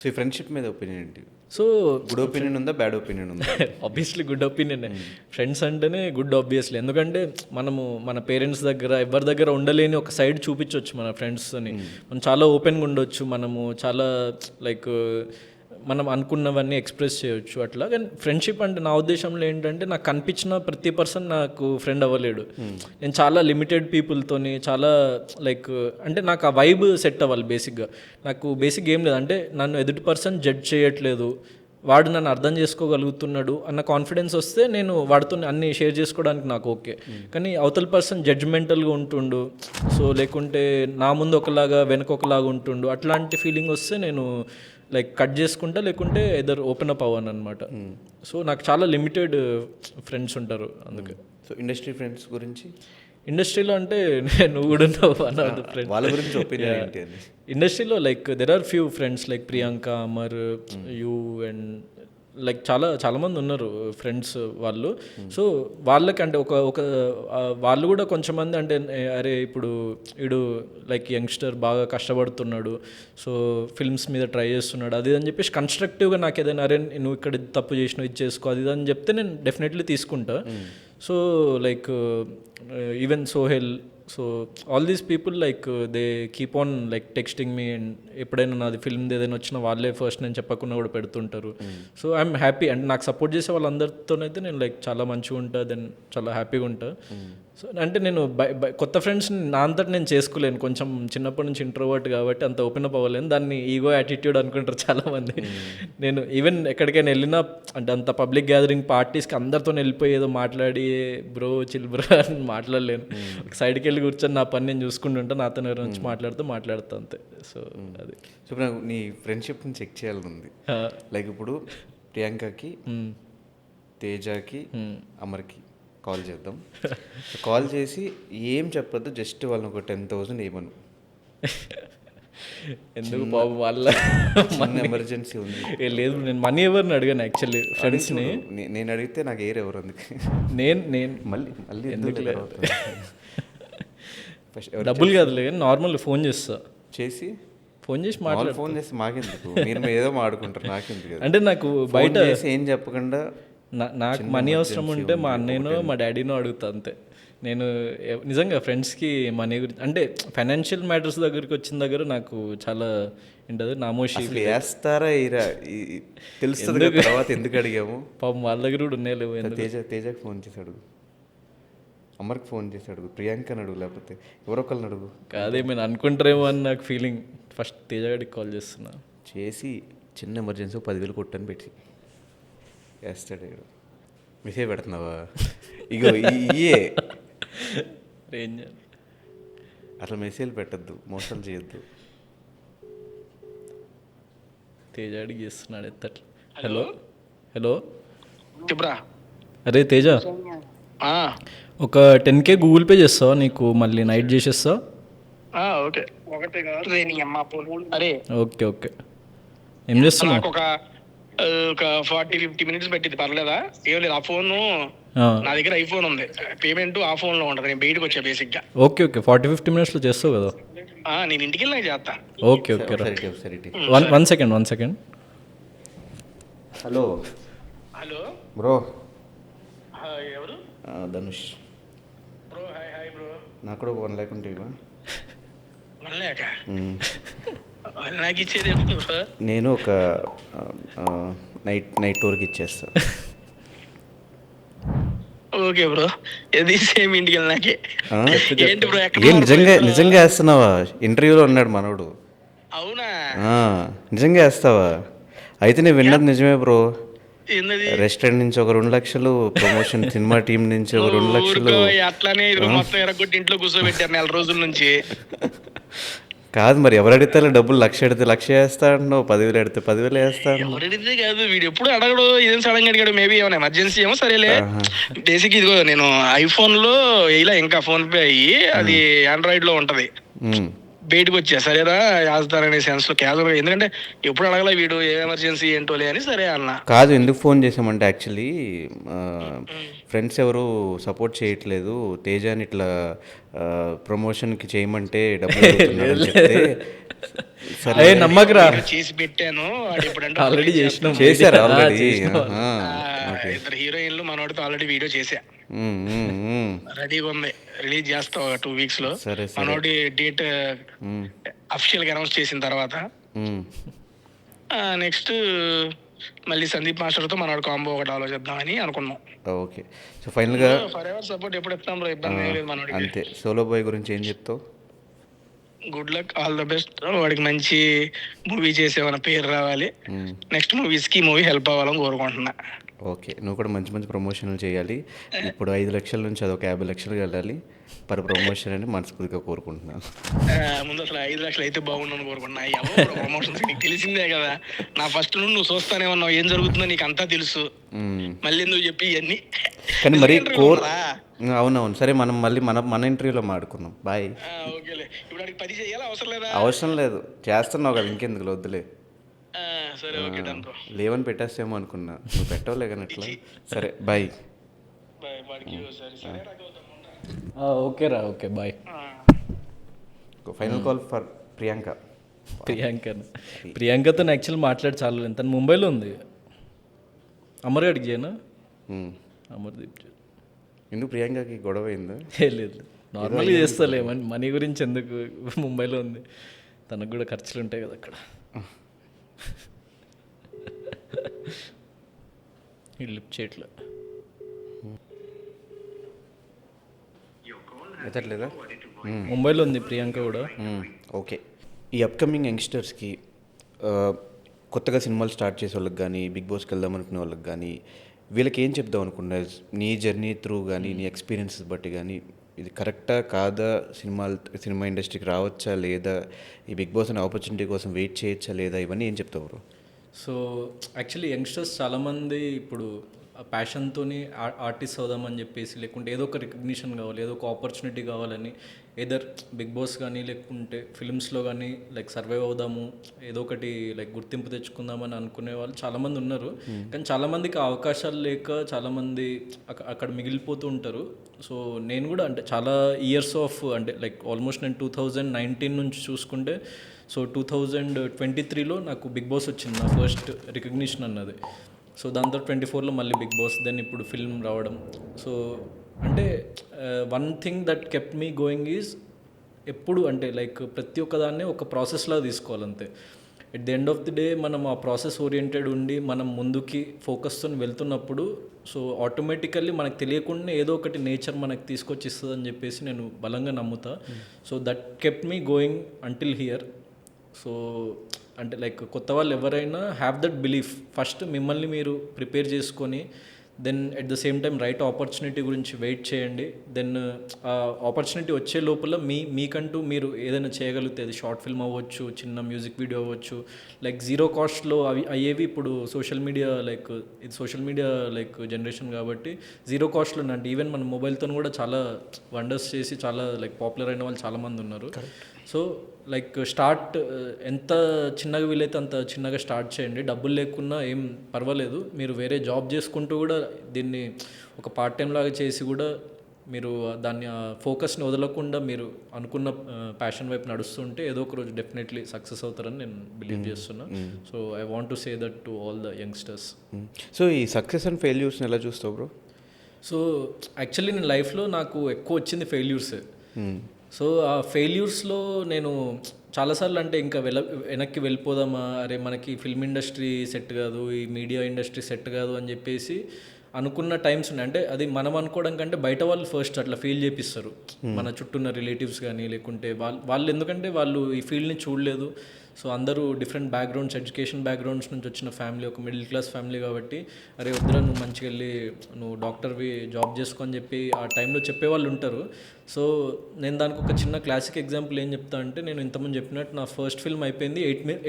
So ఈ friendship మీద opinion ఏంటి? సో గుడ్ ఒపీనియన్ ఉందా, బ్యాడ్ ఒపీనియన్ ఉందా? Obviously good opinion. ఫ్రెండ్స్ అంటేనే గుడ్ ఆబ్వియస్లీ, ఎందుకంటే మనము మన పేరెంట్స్ దగ్గర ఎవరి దగ్గర ఉండలేని ఒక సైడ్ చూపించవచ్చు మన ఫ్రెండ్స్తోని. మనం చాలా ఓపెన్గా ఉండొచ్చు, మనము చాలా లైక్ మనం అనుకున్నవన్నీ ఎక్స్ప్రెస్ చేయొచ్చు అట్లా. కానీ ఫ్రెండ్షిప్ అంటే నా ఉద్దేశంలో ఏంటంటే, నాకు కనిపించిన ప్రతి పర్సన్ నాకు ఫ్రెండ్ అవ్వలేడు. నేను చాలా లిమిటెడ్ పీపుల్తోని చాలా లైక్ అంటే నాకు ఆ వైబ్ సెట్ అవ్వాలి బేసిక్గా. నాకు బేసిక్ ఏం లేదు అంటే నన్ను ఎదుటి పర్సన్ జడ్జ్ చేయట్లేదు, వాడు నన్ను అర్థం చేసుకోగలుగుతున్నాడు అన్న కాన్ఫిడెన్స్ వస్తే నేను వాడితో అన్నీ షేర్ చేసుకోవడానికి నాకు ఓకే. కానీ అవతల పర్సన్ జడ్జ్మెంటల్గా ఉంటుండు, సో లేకుంటే నా ముందు ఒకలాగా వెనక ఒకలాగా ఉంటుండు, అట్లాంటి ఫీలింగ్ వస్తే నేను లైక్ కట్ చేసుకుంటా, లేకుంటే ఎదర్ ఓపెన్ అప్ అవ్వను అనమాట. సో నాకు చాలా లిమిటెడ్ ఫ్రెండ్స్ ఉంటారు అందుకే. సో ఇండస్ట్రీ ఫ్రెండ్స్ గురించి? ఇండస్ట్రీలో అంటే నువ్వు కూడా ఉన్నావు వన్ ఆఫ్ ద ఫ్రెండ్స్. వాళ్ళ గురించి ఒపీనియన్ ఏంటి అని? ఇండస్ట్రీలో like there are few friends like Priyanka, Amar, you and like చాలా మంది ఉన్నారు ఫ్రెండ్స్ వాళ్ళు. సో వాళ్ళకి అంటే ఒక వాళ్ళు కూడా కొంచెం మంది అంటే అరే ఇప్పుడు వీడు లైక్ యంగ్స్టర్ బాగా కష్టపడుతున్నాడు, సో ఫిల్మ్స్ మీద ట్రై చేస్తున్నాడు అది అని చెప్పేసి కన్స్ట్రక్టివ్గా నాకు ఏదైనా అరే నువ్వు ఇక్కడ తప్పు చేసినావు ఇది చేసుకో అది అని చెప్తే నేను డెఫినెట్లీ తీసుకుంటా. So like even Sohel, so all these people like they keep on like texting me, and ఎప్పుడైనా నాది ఫిల్మ్ ఏదైనా వచ్చినా వాళ్ళే ఫస్ట్ నేను చెప్పకుండా కూడా పెడుతుంటారు. సో ఐఎమ్ హ్యాపీ, అండ్ నాకు సపోర్ట్ చేసే వాళ్ళందరితోనైతే నేను లైక్ చాలా మంచిగా ఉంటా, దెన్ చాలా హ్యాపీగా ఉంటా. సో అంటే నేను కొత్త ఫ్రెండ్స్ని నా అంతటి నేను చేసుకోలేను, కొంచెం చిన్నప్పటి నుంచి ఇంట్రోవర్ట్ కాబట్టి అంత ఓపెన్ అప్ అవ్వలేను. దాన్ని ఈగో యాటిట్యూడ్ అనుకుంటారు చాలామంది. నేను ఈవెన్ ఎక్కడికైనా వెళ్ళినా అంటే అంత పబ్లిక్ గ్యాదరింగ్ పార్టీస్కి అందరితో వెళ్ళిపోయి ఏదో మాట్లాడి బ్రో చిల్ బ్రో అని మాట్లాడలేను. ఒక సైడ్కి వెళ్ళి కూర్చొని నా పని నేను చూసుకుంటుంటా, నాతో ఎవరి నుంచి మాట్లాడుతూ అంతే. సో అది. సో నాకు నీ ఫ్రెండ్షిప్ని చెక్ చేయాలని ఉంది. లైక్ ఇప్పుడు ప్రియాంకకి, తేజకి, అమర్కి కాల్ చేద్దాం. కాల్ చేసి ఏం చెప్పొద్దు, జస్ట్ వాళ్ళని ఒక 10,000 ఏమను. ఎందుకు బాబు వాళ్ళ మన ఎమర్జెన్సీ ఉంది. లేదు నేను మనీ ఎవరిని అడిగాను యాక్చువల్లీ ఫ్రెండ్స్ని. నేను అడిగితే నాకు ఎవరు అందుకే నేను మళ్ళీ ఎందుకు లేదు డబ్బులు కాదులే, నార్మల్ ఫోన్ చేస్తా, ఫోన్ చేసి మాట్లాడు. ఫోన్ చేసి మాకెందుకు, మీరు ఏదో మాట్లాడుకుంటారు నాకెందుకు. అంటే నాకు బయట ఏం చెప్పకుండా నాకు మనీ అవసరం ఉంటే మా అన్నయ్యనో మా డాడీనో అడుగుతా అంతే. నేను నిజంగా ఫ్రెండ్స్కి మనీ గురించి అంటే ఫైనాన్షియల్ మ్యాటర్స్ దగ్గరికి వచ్చిన దగ్గర నాకు చాలా ఏంటది నామోషి వేస్తారా తెలుస్తుంది తర్వాత ఎందుకు అడిగాము. పాపం వాళ్ళ దగ్గర కూడా ఉన్నాయి లేవు. తేజకి ఫోన్ చేసి అడుగు, అమర్కి ఫోన్ చేసి అడుగు, ప్రియాంకని అడుగు, లేకపోతే ఎవరొకరిని అడుగు. కాదేమైనా అనుకుంటారేమో అని నాకు ఫీలింగ్. ఫస్ట్ తేజగాడికి కాల్ చేస్తున్నా, చేసి చిన్న ఎమర్జెన్సీ 10,000 కొట్టని పెట్టి వేస్తాడు. మెసేజ్ పెడుతున్నావా? ఇగో ఇయే అట్లా మెసేజ్ పెట్టద్దు, మోసాలు చేయొద్దు. తేజాడికి చేస్తున్నాడు ఎత్తట్లు. హలో హలో చెప్పరా. అరే తేజ, ఒక 10K గూగుల్ పే చేస్తావా, నీకు మళ్ళీ నైట్ చేసేస్తా. Okay okay okay. ఏం చేస్తున్నావు? నాకు ఒక 40-50 minutes పెట్టింది, పర్లేదా? ఏం లేదు, ఆ ఫోన్ నా దగ్గర ఐఫోన్ ఉంది, పేమెంట్ ఆ ఫోన్ లో ఉంటుంది, నేను బయటకు వచ్చా బేసిక్ గా. ఓకే ఓకే 40-50 minutes చేస్తావు కదా? నేను ఇంటికి వెళ్ళి చేస్తా. Okay okay one second. Hello hello bro. ఎవరు? ధనుష్ బ్రో. Hi bro. నాకు కూడా 1 lakh ఉంటే 1 lakh నాకు ఇచ్చేది బ్రో. నేను ఒక నైట్ టూర్కి ఇచ్చేస్తా. ఓకే బ్రో, ఇది సేమ్ ఇంటికి వెళ్ళి నాకే. ఏంటి బ్రో ఏం నిజంగా వేస్తున్నావా? ఇంటర్వ్యూలో ఉన్నాడు మనోడు. అవునా? నిజంగా వేస్తావా? అయితే నేను విన్నది నిజమే బ్రో. ఏంది? రెస్టారెంట్ నుంచి ఒక 2 lakhs, ప్రమోషన్ సినిమా టీం నుంచి ఒక 2 lakhs. అట్లానే మొత్తం ఎరగొట్టి ఇంట్లో కూర్చోబెట్టారు 4 రోజుల నుంచి. కాదు మరి, ఎవరు అడిగితే డబ్బులు 1,00,000 అడితే 1,00,000 వేస్తాడు, 10,000 అడితే 10,000 వేస్తాడు. ఎవరు అడిగితే కాదు, వీడు ఎప్పుడు అడగడు, ఇదేం సడన్ గా అడిగాడు. మేబీ ఏమైనా ఎమర్జెన్సీ ఏమో. సరేలే, బేసిక్ ఇదిగో నేను ఐఫోన్ లో ఇలా ఇంకా ఫోన్ పే అయ్యి అది ఆండ్రాయిడ్ లో ఉంటది. బయటకు వచ్చా, సరేరా వేస్తారనే సెన్స్ లో క్యాజువల్, ఎందుకంటే ఎప్పుడు అడగల వీడు ఏ ఎమర్జెన్సీ ఏంటోలే అని సరే అన్న. కాదు, ఎందుకు ఫోన్ చేసామంటే యాక్చువల్లీ ఫ్రెండ్స్ ఎవరు సపోర్ట్ చేయట్లేదు, తేజాని ఇట్లా ప్రమోషన్కి చేయమంటే డబ్బులు అడుగుతున్నారని చెప్తే సరే నమ్మకరా వీడియో చేసి పెట్టాను, వాడు ఇప్పుడంటే ఆల్రెడీ చేసినాం. చేశారు ఆల్రెడీ. ఇద్దరు హీరోయిన్లు మనోడితో ఆల్రెడీ వీడియో చేసా, రెడీగా ఉంది, రిలీజ్ చేస్తా 2 weeks లో. సరే, సరే. మనోడి డేట్ అఫిషియల్ గా అనౌన్స్ చేసిన తర్వాత నెక్స్ట్ మళ్ళీ సందీప్ మాస్టర్ తో మనోడు కాంబో ఒకటి ఆలోచిద్దామని అనుకున్నాం. ఓకే. సో ఫైనల్గా ఫర్ ఎవర్ సపోర్ట్ ఎప్పుడు ఇస్తాం బ్రో, ఇబ్బంది ఏం లేదు మనోడికి. అంతే. సోలో బాయ్ గురించి ఏం చెప్తావు? Good luck, all the best. వాడికి మంచి మూవీ చేసేవన్న పేరు రావాలి, నెక్స్ట్ మూవీస్ కి మూవీ హెల్ప్ అవ్వాలని కోరుకుంటున్నా. ఓకే, నువ్వు కూడా మంచి మంచి ప్రమోషన్లు చేయాలి. ఇప్పుడు 5 లక్షల నుంచి అదొక 50 లక్షలు వెళ్ళాలి పర్ ప్రమోషన్ అని మనస్ఫూర్తిగా కోరుకుంటున్నాను. ముందు అసలు 5 లక్షలు అయితే బాగుండని కోరుకుంటున్నా. ప్రమోషన్స్ నీకు తెలిసిందే కదా, నా ఫస్ట్ నుండి నువ్వు చూస్తానే ఉన్నావు, ఏం జరుగుతుందో నీకు అంతా తెలుసు, మళ్ళీ నువ్వు చెప్పి ఇవన్నీ. కానీ మరి అవునవును, సరే మనం మళ్ళీ మన ఇంటర్వ్యూలో మాట్లాడుకుందాం. బాయ్. ఓకేలే, ఇప్పుడు అడిగి 10 చేయాలా అవసరం లేదా? అవసరం లేదు, చేస్తున్నావు కదా, ఇంకెందుకు వద్దులే. సరే ఓకే డన్ బ్రో. లేవని పెట్టేస్తేమో అనుకున్నా, నువ్వు పెట్టవలే కానీ అట్లా. సరే బాయ్. బాయ్ వాడికి సరే సరే ఓకేరా, okay bye. Final call for Priyanka. ప్రియాంకతో యాక్చువల్ మాట్లాడి చాలా, తను ముంబైలో ఉంది. అమర్ గడికి చేయనా? అమర్దీప్ ఎందుకు ప్రియాంకకి గొడవ అయిందా? లేదు, నార్మల్గా చేస్తాలే, మనీ గురించి ఎందుకు, ముంబైలో ఉంది, తనకు కూడా ఖర్చులు ఉంటాయి కదా అక్కడ. లిప్ చేయట్లే, ఎత్తట్లేదా? ముంబైలో ఉంది ప్రియాంక కూడా. ఓకే. ఈ అప్కమింగ్ యంగ్స్టర్స్కి కొత్తగా సినిమాలు స్టార్ట్ చేసే వాళ్ళకి కానీ, బిగ్ బాస్కి వెళ్దాం అనుకునే వాళ్ళకి కానీ, వీళ్ళకి ఏం చెప్దాం అనుకున్నా? నీ జర్నీ త్రూ కానీ, నీ ఎక్స్పీరియన్సెస్ బట్టి కానీ, ఇది కరెక్టా కాదా, సినిమా ఇండస్ట్రీకి రావచ్చా లేదా, ఈ బిగ్ బాస్ అనే ఆపర్చునిటీ కోసం వెయిట్ చేయొచ్చా లేదా, ఇవన్నీ ఏం చెప్తావు బ్రో? సో యాక్చువల్లీ యంగ్స్టర్స్ చాలామంది ఇప్పుడు ప్యాషన్తో ఆర్టిస్ట్ అవుదామని చెప్పేసి, లేకుంటే ఏదో ఒక రికగ్నిషన్ కావాలి, ఏదో ఒక ఆపర్చునిటీ కావాలని, ఏదర్ బిగ్ బాస్ కానీ లేకుంటే ఫిల్మ్స్లో కానీ లైక్ సర్వైవ్ అవుదాము, ఏదో ఒకటి లైక్ గుర్తింపు తెచ్చుకుందామని అనుకునే వాళ్ళు చాలామంది ఉన్నారు. కానీ చాలామందికి ఆ అవకాశాలు లేక చాలామంది అక్కడ మిగిలిపోతూ ఉంటారు. సో నేను కూడా అంటే చాలా ఇయర్స్ ఆఫ్ అంటే లైక్ ఆల్మోస్ట్ నేను 2019 నుంచి చూసుకుంటే, సో 2023లో నాకు బిగ్ బాస్ వచ్చింది, నా ఫస్ట్ రికగ్నిషన్ అన్నది. సో దాంతో 24లో మళ్ళీ బిగ్ బాస్, దెన్ ఇప్పుడు ఫిల్మ్ రావడం. సో అంటే one thing that kept me going is ఎప్పుడు అంటే లైక్ ప్రతి ఒక్కదాన్ని ఒక ప్రాసెస్లా తీసుకోవాలంతే. At the end of the day మనం ఆ ప్రాసెస్ ఓరియంటెడ్ ఉండి మనం ముందుకి ఫోకస్తో వెళ్తున్నప్పుడు, సో ఆటోమేటికల్లీ మనకు తెలియకుండా ఏదో ఒకటి నేచర్ మనకు తీసుకొచ్చి ఇస్తుంది అని చెప్పేసి నేను బలంగా నమ్ముతా. So that kept me going until here. So అంటే లైక్ కొత్త వాళ్ళు ఎవరైనా హ్యావ్ దట్ బిలీఫ్, ఫస్ట్ మిమ్మల్ని మీరు ప్రిపేర్ చేసుకొని, then at the same time right opportunity గురించి వెయిట్ చేయండి. దెన్ ఆ ఆపర్చునిటీ వచ్చే లోపల మీకంటూ మీరు ఏదైనా చేయగలిగితే, అది షార్ట్ ఫిల్మ్ అవ్వచ్చు, చిన్న మ్యూజిక్ వీడియో అవ్వచ్చు, లైక్ జీరో కాస్ట్లో అయ్యేవి. ఇప్పుడు సోషల్ మీడియా లైక్ ఇది సోషల్ మీడియా లైక్ జనరేషన్ కాబట్టి జీరో కాస్ట్లో అంటే ఈవెన్ మన మొబైల్తో కూడా చాలా వండర్స్ చేసి చాలా లైక్ పాపులర్ అయిన వాళ్ళు చాలామంది ఉన్నారు. సో లైక్ స్టార్ట్ ఎంత చిన్నగా వీలైతే అంత చిన్నగా స్టార్ట్ చేయండి. డబ్బులు లేకున్నా ఏం పర్వాలేదు, మీరు వేరే జాబ్ చేసుకుంటూ కూడా దీన్ని ఒక పార్ట్ టైం లాగా చేసి కూడా మీరు దాన్ని ఫోకస్ని వదలకుండా మీరు అనుకున్న ప్యాషన్ వైపు నడుస్తుంటే ఏదో ఒక రోజు డెఫినెట్లీ సక్సెస్ అవుతారని నేను బిలీవ్ చేస్తున్నా. So I want to say that to all the youngsters. So ఈ సక్సెస్ అండ్ ఫెయిల్యూర్స్ని ఎలా చూస్తావు బ్రో? సో యాక్చువల్లీ నేను లైఫ్లో నాకు ఎక్కువ వచ్చింది ఫెయిల్యూర్సే. సో ఆ ఫెయిల్యూర్స్లో నేను చాలాసార్లు అంటే ఇంకా వెనక్కి వెళ్ళిపోదామా, అరే మనకి ఫిల్మ్ ఇండస్ట్రీ సెట్ కాదు, ఈ మీడియా ఇండస్ట్రీ సెట్ కాదు అని చెప్పేసి అనుకున్న టైమ్స్ ఉన్నాయి. అంటే అది మనం అనుకోవడం కంటే బయట వాళ్ళు ఫస్ట్ అట్లా ఫీల్ చేపిస్తారు, మన చుట్టూ ఉన్న రిలేటివ్స్ కానీ లేకుంటే వాళ్ళు ఎందుకంటే వాళ్ళు ఈ ఫీల్డ్ని చూడలేదు. సో అందరూ డిఫరెంట్ బ్యాక్గ్రౌండ్స్, ఎడ్యుకేషన్ బ్యాక్గ్రౌండ్స్ నుంచి వచ్చిన ఫ్యామిలీ, ఒక మిడిల్ క్లాస్ ఫ్యామిలీ కాబట్టి, అరే వద్దురా నువ్వు మంచిగా వెళ్ళి నువ్వు డాక్టర్వి జాబ్ చేసుకో అని చెప్పి ఆ టైంలో చెప్పేవాళ్ళు ఉంటారు. సో నేను దానికి ఒక చిన్న క్లాసిక్ ఎగ్జాంపుల్ ఏం చెప్తా అంటే, నేను ఇంతకుముందు చెప్పినట్టు నా ఫస్ట్ ఫిల్మ్ అయిపోయింది,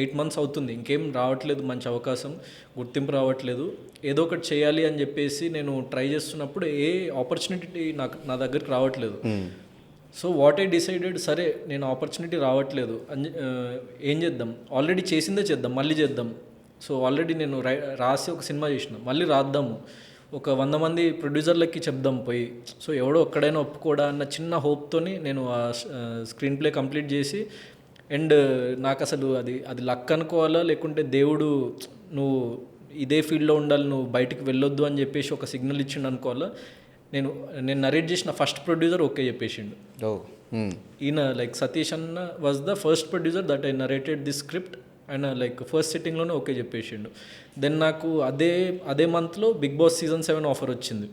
8 months అవుతుంది, ఇంకేం రావట్లేదు మంచి అవకాశం, గుర్తింపు రావట్లేదు, ఏదో ఒకటి చేయాలి అని చెప్పేసి నేను ట్రై చేస్తున్నప్పుడు ఏ ఆపర్చునిటీ నా దగ్గరికి రావట్లేదు. సో వాట్ ఐ డిసైడెడ్, సరే నేను ఆపర్చునిటీ రావట్లేదు ఏం చేద్దాం, ఆల్రెడీ చేసిందే చేద్దాం, మళ్ళీ చేద్దాం. సో ఆల్రెడీ నేను రాసి ఒక సినిమా చేసిన, మళ్ళీ రాద్దాము, ఒక 100 మంది ప్రొడ్యూసర్లకి చెప్దాం పోయి. సో ఎవడో ఒక్కడైనా ఒప్పుకోడా అన్న చిన్న హోప్తోని నేను ఆ స్క్రీన్ ప్లే కంప్లీట్ చేసి, అండ్ నాకు అసలు అది లక్ అనుకోవాలా లేకుంటే దేవుడు నువ్వు ఇదే ఫీల్డ్లో ఉండాలి, నువ్వు బయటికి వెళ్ళొద్దు అని చెప్పేసి ఒక సిగ్నల్ ఇచ్చిండు అనుకోవాలా. నేను నరేట్ చేసిన ఫస్ట్ ప్రొడ్యూసర్ ఓకే చెప్పేసిండు. ఈయన లైక్ సతీష్ అన్న was the first producer that I narrated this script. ఆయన లైక్ ఫస్ట్ సిట్టింగ్లోనే ఓకే చెప్పేసిండు. దెన్ నాకు అదే మంత్లో బిగ్ బాస్ సీజన్ 7 ఆఫర్ వచ్చింది.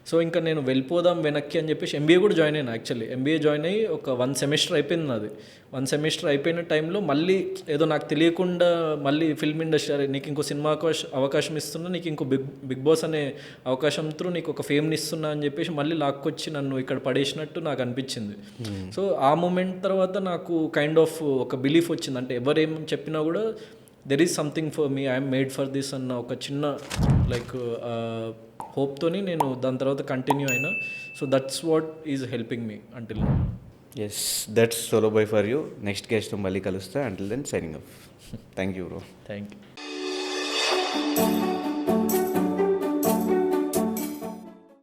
సో ఇంకా నేను వెళ్ళిపోదాం వెనక్కి అని చెప్పేసి ఎంబీఏ కూడా జాయిన్ అయినా. యాక్చువల్లీ ఎంబీఏ జాయిన్ అయ్యి ఒక 1 సెమిస్టర్ అయిపోయింది నాది. 1 సెమిస్టర్ అయిపోయిన టైంలో మళ్ళీ ఏదో నాకు తెలియకుండా మళ్ళీ ఫిల్మ్ ఇండస్ట్రీ, నీకు ఇంకో సినిమా అవకాశం ఇస్తున్నా, నీకు ఇంకో బిగ్ బాస్ అనే అవకాశం త్రూ నీకు ఒక ఫేమ్ని ఇస్తున్నా అని చెప్పేసి మళ్ళీ లాక్కొచ్చి నన్ను ఇక్కడ పడేసినట్టు నాకు అనిపించింది. సో ఆ మూమెంట్ తర్వాత నాకు కైండ్ ఆఫ్ ఒక బిలీఫ్ వచ్చింది, అంటే ఎవరేం చెప్పినా కూడా there is something for me, I'm made for this అన్న ఒక చిన్న లైక్ హోప్తోని నేను దాని తర్వాత కంటిన్యూ అయినా. So that's what is helping me until now. Yes, that's solo bye for you. Next గెస్ట్తో మళ్ళీ కలుస్తా. Until then signing off. Thank you bro. Thank you.